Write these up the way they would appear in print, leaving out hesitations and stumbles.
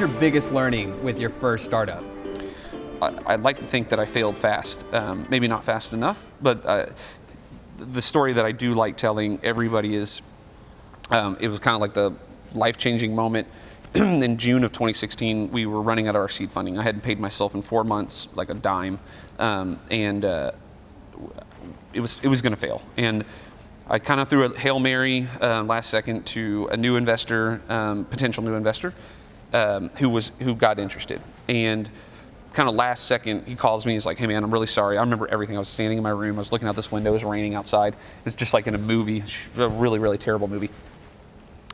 your biggest learning with your first startup? I'd like to think that I failed fast. Maybe not fast enough, but the story that I do like telling everybody is, it was kind of like the life-changing moment. In June of 2016, we were running out of our seed funding. I hadn't paid myself in 4 months, like a dime, and it was going to fail. And I kind of threw a Hail Mary last second to a new investor, potential new investor, who got interested. And kind of last second, he calls me. He's like, "Hey man, I'm really sorry. I remember everything. I was standing in my room. I was looking out this window. It was raining outside. It's just like in a movie, a really, really terrible movie.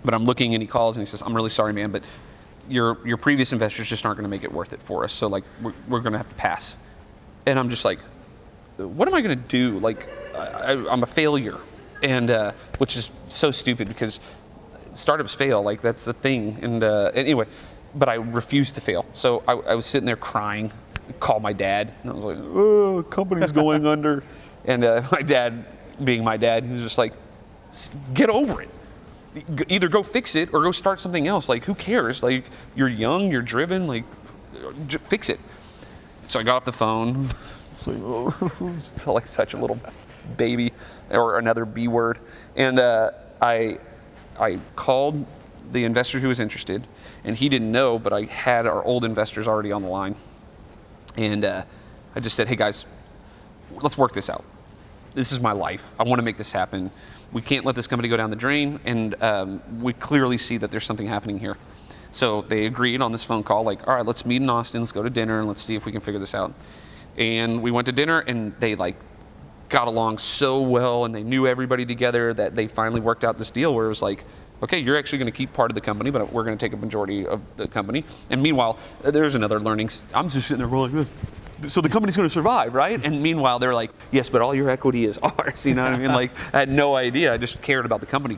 But I'm looking, and he calls and he says, "I'm really sorry, man, but your previous investors just aren't going to make it worth it for us. So like we're going to have to pass." And I'm just like, "What am I going to do? Like I'm a failure," and which is so stupid because startups fail. Like that's the thing. And anyway. But I refused to fail. So I was sitting there crying, called my dad, and I was like, "Oh, company's going under." And my dad, being my dad, he was just like, "Get over it. Either go fix it or go start something else. Like, who cares? Like, you're young, you're driven, like, fix it." So I got off the phone. Felt like such a little baby, or another B word. And I called the investor who was interested, and he didn't know, but I had our old investors already on the line. And I just said, "Hey guys, let's work this out. This is my life. I want to make this happen. We can't let this company go down the drain, and we clearly see that there's something happening here." So they agreed on this phone call, like, "All right, let's meet in Austin, let's go to dinner, and let's see if we can figure this out." And we went to dinner, and they like got along so well, and they knew everybody together that they finally worked out this deal where it was like, "Okay, you're actually going to keep part of the company, but we're going to take a majority of the company." And meanwhile, there's another learning. I'm just sitting there going like this. So the company's going to survive, right? And meanwhile, they're like, "Yes, but all your equity is ours." You know what I mean? Like, I had no idea. I just cared about the company,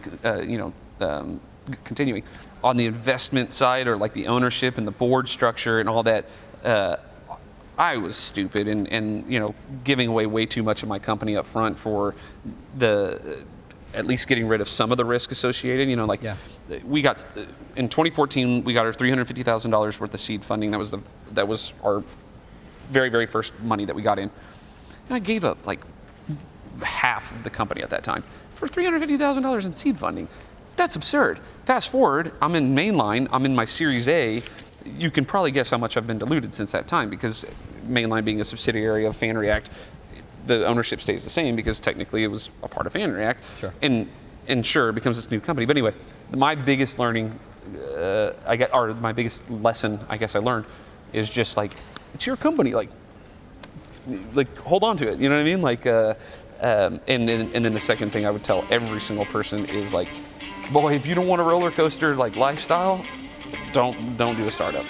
continuing. On the investment side, or like the ownership and the board structure and all that, I was stupid and giving away way too much of my company up front for at least getting rid of some of the risk associated. We got in 2014, we got our $350,000 worth of seed funding. That was our very, very first money that we got in. And I gave up like half of the company at that time for $350,000 in seed funding. That's absurd. Fast forward, I'm in Mainline, I'm in my Series A. You can probably guess how much I've been diluted since that time, because Mainline being a subsidiary of FanReact, the ownership stays the same because technically it was a part of FanReact. Sure. And sure, it becomes this new company. But anyway, my biggest learning, my biggest lesson I guess I learned is just like, it's your company. Like hold on to it. You know what I mean? Like, and then the second thing I would tell every single person is like, boy, if you don't want a roller coaster like lifestyle, don't do a startup.